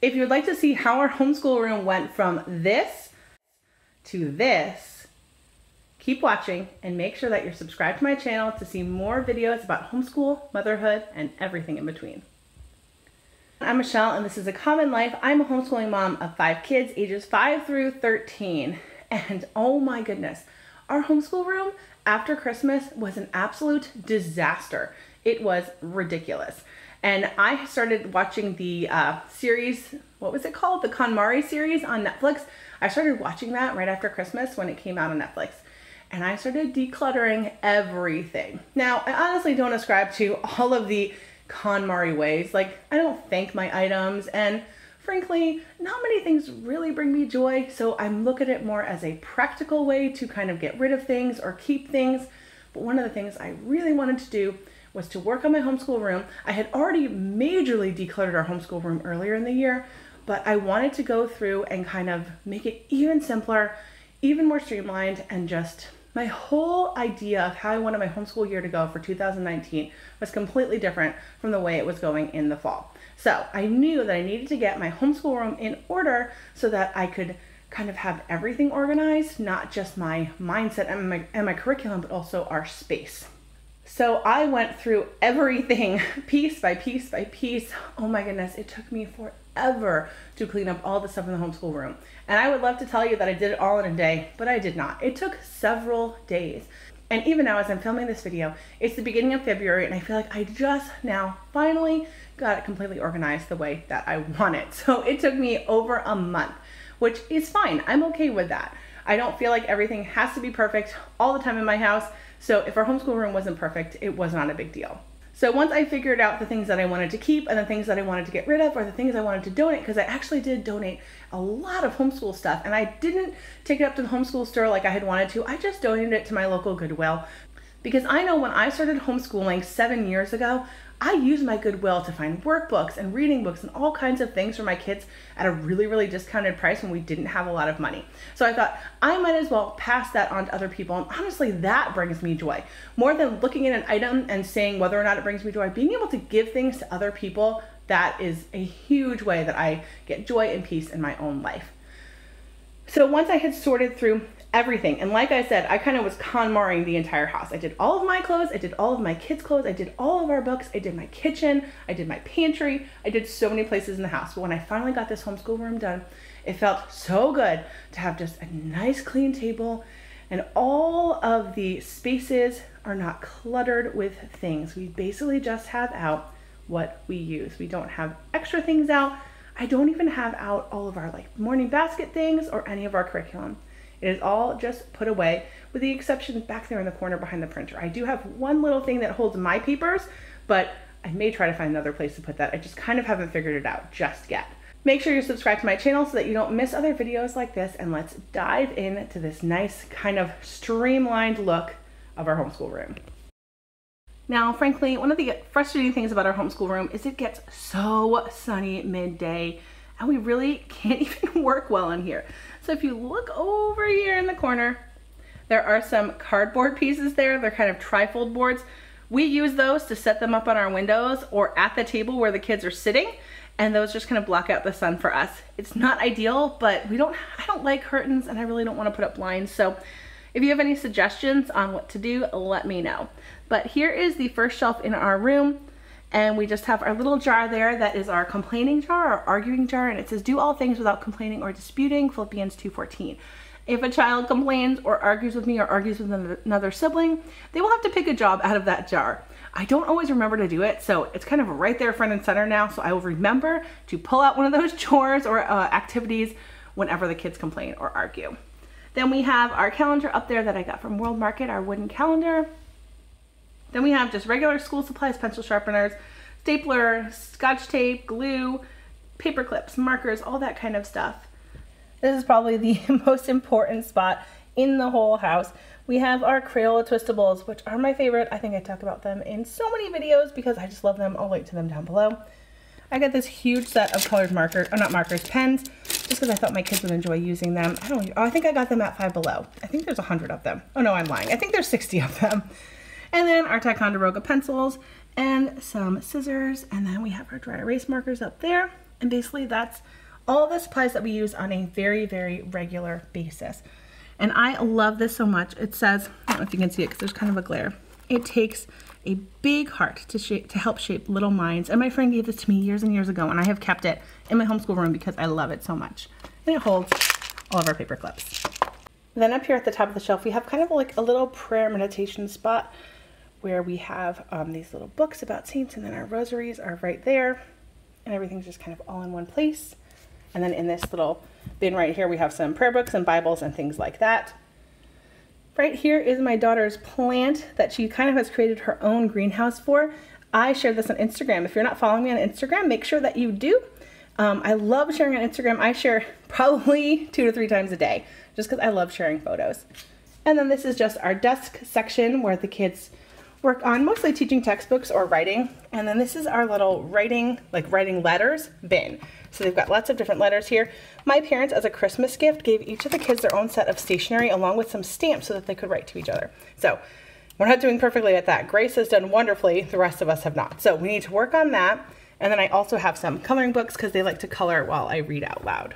If you would like to see how our homeschool room went from this to this, keep watching and make sure that you're subscribed to my channel to see more videos about homeschool, motherhood, and everything in between. I'm Michelle and this is A Common Life. I'm a homeschooling mom of 5 kids, ages 5 through 13. And oh my goodness, our homeschool room after Christmas was an absolute disaster. It was ridiculous. And I started watching the series, what was it called? The KonMaried series on Netflix. I started watching that right after Christmas when it came out on Netflix. And I started decluttering everything. Now, I honestly don't ascribe to all of the KonMaried ways. Like, I don't thank my items, and frankly, not many things really bring me joy, so I'm looking at it more as a practical way to kind of get rid of things or keep things. But one of the things I really wanted to do was to work on my homeschool room. I had already majorly decluttered our homeschool room earlier in the year, but I wanted to go through and kind of make it even simpler, even more streamlined, and just my whole idea of how I wanted my homeschool year to go for 2019 was completely different from the way it was going in the fall. So I knew that I needed to get my homeschool room in order so that I could kind of have everything organized, not just my mindset and my curriculum, but also our space. So I went through everything piece by piece by piece. Oh my goodness, it took me forever to clean up all the stuff in the homeschool room. And I would love to tell you that I did it all in a day, but I did not. It took several days. And even now as I'm filming this video, it's the beginning of February and I feel like I just now finally got it completely organized the way that I want it. So it took me over a month, which is fine. I'm okay with that. I don't feel like everything has to be perfect all the time in my house. So if our homeschool room wasn't perfect, it was not a big deal. So once I figured out the things that I wanted to keep and the things that I wanted to get rid of, or the things I wanted to donate, because I actually did donate a lot of homeschool stuff and I didn't take it up to the homeschool store like I had wanted to. I just donated it to my local Goodwill, because I know when I started homeschooling 7 years ago, I used my Goodwill to find workbooks and reading books and all kinds of things for my kids at a really, really discounted price when we didn't have a lot of money. So I thought I might as well pass that on to other people. And honestly, that brings me joy. More than looking at an item and saying whether or not it brings me joy, being able to give things to other people, that is a huge way that I get joy and peace in my own life. So once I had sorted through everything, and like I said, I kind of was KonMariing the entire house. I did all of my clothes, I did all of my kids' clothes, I did all of our books, I did my kitchen, I did my pantry, I did so many places in the house. But when I finally got this homeschool room done, it felt so good to have just a nice clean table, and all of the spaces are not cluttered with things. We basically just have out what we use. We don't have extra things out. I don't even have out all of our like morning basket things or any of our curriculum. It is all just put away, with the exception back there in the corner behind the printer. I do have one little thing that holds my papers, but I may try to find another place to put that. I just kind of haven't figured it out just yet. Make sure you're subscribed to my channel so that you don't miss other videos like this, and let's dive into this nice kind of streamlined look of our homeschool room. Now, frankly, one of the frustrating things about our homeschool room is it gets so sunny midday and we really can't even work well in here. So if you look over here in the corner, there are some cardboard pieces there. They're kind of trifold boards. We use those to set them up on our windows or at the table where the kids are sitting, and those just kind of block out the sun for us. It's not ideal, but I don't like curtains and I really don't want to put up blinds. So if you have any suggestions on what to do, let me know. But here is the first shelf in our room, and we just have our little jar there that is our complaining jar, our arguing jar, and it says do all things without complaining or disputing, Philippians 2:14. If a child complains or argues with me or argues with another sibling, they will have to pick a job out of that jar. I don't always remember to do it, so it's kind of right there front and center now, so I will remember to pull out one of those chores or activities whenever the kids complain or argue. Then we have our calendar up there that I got from World Market, our wooden calendar. Then we have just regular school supplies, pencil sharpeners, stapler, scotch tape, glue, paper clips, markers, all that kind of stuff. This is probably the most important spot in the whole house. We have our Crayola Twistables, which are my favorite. I think I talk about them in so many videos because I just love them. I'll link to them down below. I got this huge set of colored markers, or not markers, pens, just because I thought my kids would enjoy using them. I think I got them at Five Below. I think there's 100 of them. Oh no, I'm lying. I think there's 60 of them. And then our Ticonderoga pencils and some scissors. And then we have our dry erase markers up there. And basically that's all the supplies that we use on a very, very regular basis. And I love this so much. It says, I don't know if you can see it because there's kind of a glare. It takes a big heart to help shape little minds. And my friend gave this to me years and years ago, and I have kept it in my homeschool room because I love it so much. And it holds all of our paper clips. Then up here at the top of the shelf, we have kind of like a little prayer meditation spot where we have these little books about saints, and then our rosaries are right there, and everything's just kind of all in one place. And then in this little bin right here, we have some prayer books and Bibles and things like that. Right here is my daughter's plant that she kind of has created her own greenhouse for. I shared this on Instagram. If you're not following me on Instagram, make sure that you do. I love sharing on Instagram. I share probably 2 to 3 times a day just because I love sharing photos. And then this is just our desk section where the kids work on mostly teaching textbooks or writing. And then this is our little writing letters bin. So they've got lots of different letters here. My parents, as a Christmas gift, gave each of the kids their own set of stationery along with some stamps so that they could write to each other. So we're not doing perfectly at that. Grace has done wonderfully. The rest of us have not. So we need to work on that. And then I also have some coloring books because they like to color while I read out loud.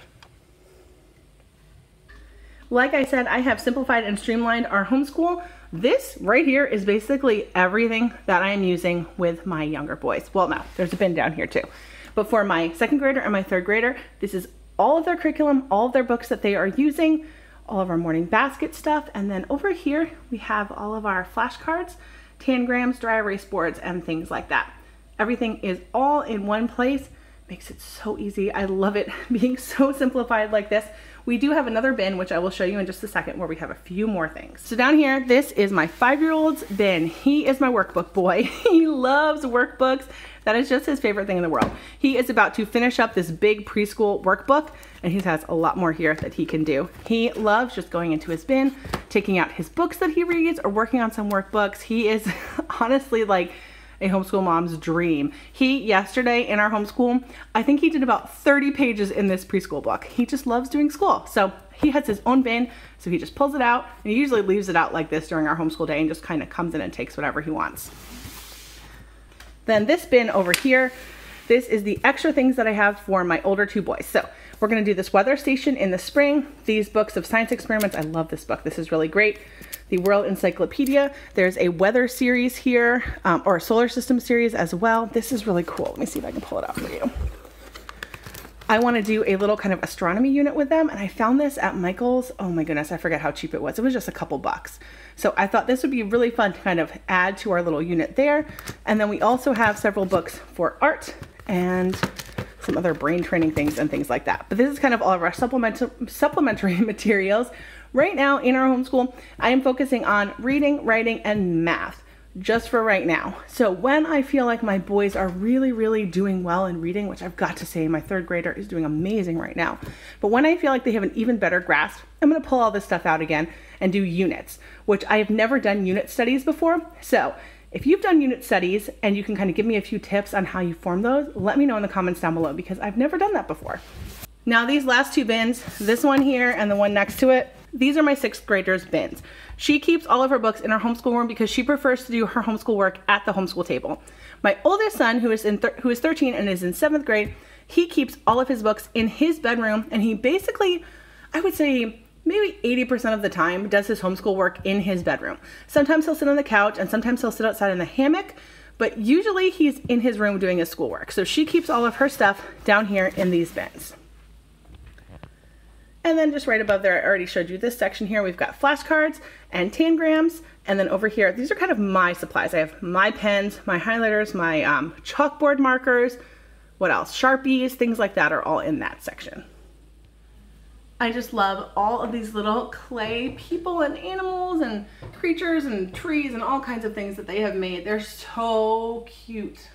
Like I said, I have simplified and streamlined our homeschool. This right here is basically everything that I am using with my younger boys. Well, no, there's a bin down here too. But for my 2nd grader and my 3rd grader, this is all of their curriculum, all of their books that they are using, all of our morning basket stuff. And then over here, we have all of our flashcards, tangrams, dry erase boards, and things like that. Everything is all in one place. Makes it so easy. I love it being so simplified like this. We do have another bin, which I will show you in just a second, where we have a few more things. So down here, this is my 5-year-old's bin. He is my workbook boy. He loves workbooks. That is just his favorite thing in the world. He is about to finish up this big preschool workbook, and he has a lot more here that he can do. He loves just going into his bin, taking out his books that he reads, or working on some workbooks. He is honestly like a homeschool mom's dream. Yesterday in our homeschool, I think he did about 30 pages in this preschool book. He just loves doing school. So he has his own bin, so he just pulls it out, and he usually leaves it out like this during our homeschool day and just kind of comes in and takes whatever he wants. Then this bin over here, this is the extra things that I have for my older 2 boys. So we're gonna do this weather station in the spring, these books of science experiments. I love this book, this is really great. The World Encyclopedia. There's a weather series here, or a solar system series as well. This is really cool. Let me see if I can pull it out for you. I want to do a little kind of astronomy unit with them, and I found this at Michael's. Oh my goodness, I forget how cheap it was. It was just a couple bucks. So I thought this would be really fun to kind of add to our little unit there. And then we also have several books for art and some other brain training things and things like that. But this is kind of all of our supplementary materials. Right now in our homeschool, I am focusing on reading, writing, and math just for right now. So when I feel like my boys are really, really doing well in reading, which I've got to say my 3rd grader is doing amazing right now, but when I feel like they have an even better grasp, I'm gonna pull all this stuff out again and do units, which I have never done unit studies before. So if you've done unit studies and you can kind of give me a few tips on how you form those, let me know in the comments down below because I've never done that before. Now these last 2 bins, this one here and the one next to it, these are my 6th grader's bins. She keeps all of her books in her homeschool room because she prefers to do her homeschool work at the homeschool table. My oldest son, who is 13 and is in 7th grade, he keeps all of his books in his bedroom, and he basically, I would say, maybe 80% of the time does his homeschool work in his bedroom. Sometimes he'll sit on the couch and sometimes he'll sit outside in the hammock, but usually he's in his room doing his schoolwork. So she keeps all of her stuff down here in these bins. And then just right above there, I already showed you this section here. We've got flashcards and tangrams. And then over here, these are kind of my supplies. I have my pens, my highlighters, my chalkboard markers. What else? Sharpies, things like that are all in that section. I just love all of these little clay people and animals and creatures and trees and all kinds of things that they have made. They're so cute.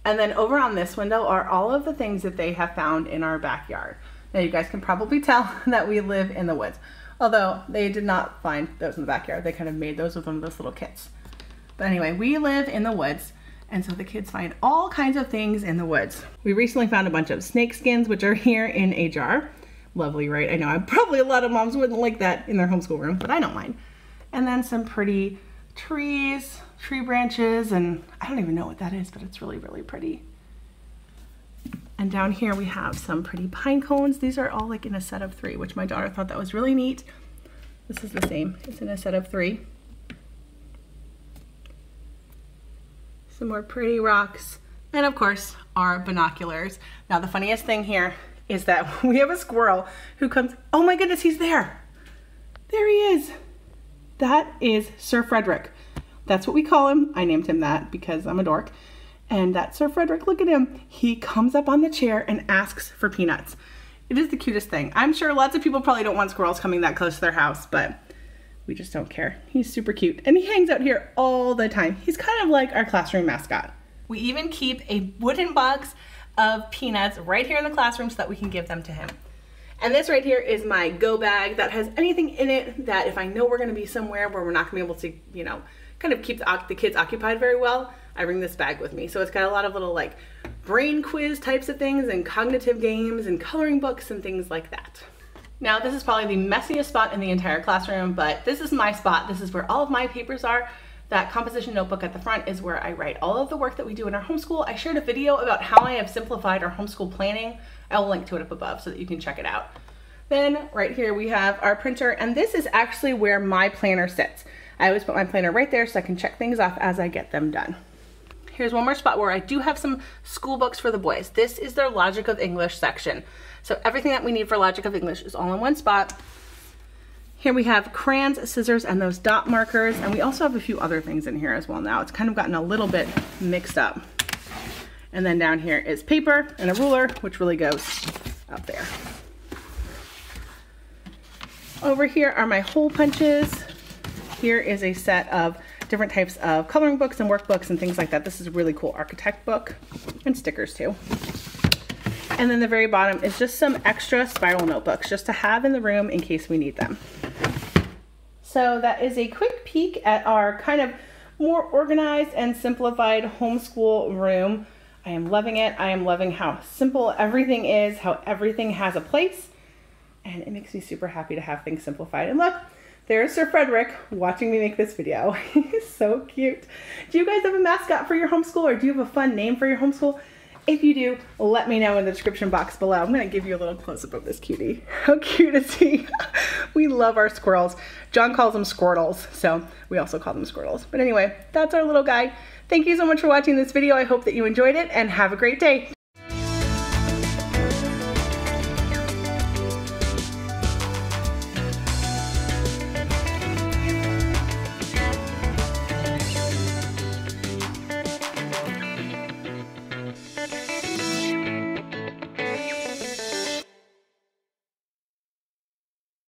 And then over on this window are all of the things that they have found in our backyard. Now you guys can probably tell that we live in the woods, although they did not find those in the backyard. They kind of made those with one of those little kits. But anyway, we live in the woods, and so the kids find all kinds of things in the woods. We recently found a bunch of snake skins, which are here in a jar. Lovely, right? I know probably a lot of moms wouldn't like that in their homeschool room, but I don't mind. And then some pretty trees, tree branches, and I don't even know what that is, but it's really, really pretty. And down here we have some pretty pine cones. These are all like in a set of 3, which my daughter thought that was really neat. This is the same, it's in a set of 3. Some more pretty rocks. And of course, our binoculars. Now the funniest thing here is that we have a squirrel who comes, oh my goodness, he's there. There he is. That is Sir Frederick. That's what we call him. I named him that because I'm a dork. And that's Sir Frederick, look at him. He comes up on the chair and asks for peanuts. It is the cutest thing. I'm sure lots of people probably don't want squirrels coming that close to their house, but we just don't care. He's super cute. And he hangs out here all the time. He's kind of like our classroom mascot. We even keep a wooden box of peanuts right here in the classroom so that we can give them to him. And this right here is my go bag that has anything in it that if I know we're gonna be somewhere where we're not gonna be able to, you know, kind of keep the kids occupied very well, I bring this bag with me. So it's got a lot of little like brain quiz types of things and cognitive games and coloring books and things like that. Now this is probably the messiest spot in the entire classroom, but this is my spot. This is where all of my papers are. That composition notebook at the front is where I write all of the work that we do in our homeschool. I shared a video about how I have simplified our homeschool planning. I will link to it up above so that you can check it out. Then right here we have our printer, and this is actually where my planner sits. I always put my planner right there so I can check things off as I get them done. Here's one more spot where I do have some school books for the boys. This is their Logic of English section. So everything that we need for Logic of English is all in one spot. Here we have crayons, scissors, and those dot markers, and we also have a few other things in here as well now. It's kind of gotten a little bit mixed up. And then down here is paper and a ruler, which really goes up there. Over here are my hole punches. Here is a set of different types of coloring books and workbooks and things like that. This is a really cool architect book and stickers too. And then the very bottom is just some extra spiral notebooks just to have in the room in case we need them. So that is a quick peek at our kind of more organized and simplified homeschool room. I am loving it. I am loving how simple everything is, how everything has a place, and it makes me super happy to have things simplified. And look, there's Sir Frederick watching me make this video. He's so cute. Do you guys have a mascot for your homeschool, or do you have a fun name for your homeschool? If you do, let me know in the description box below. I'm gonna give you a little close-up of this cutie. How cute is he? We love our squirrels. John calls them squirtles, so we also call them squirtles. But anyway, that's our little guy. Thank you so much for watching this video. I hope that you enjoyed it, and have a great day.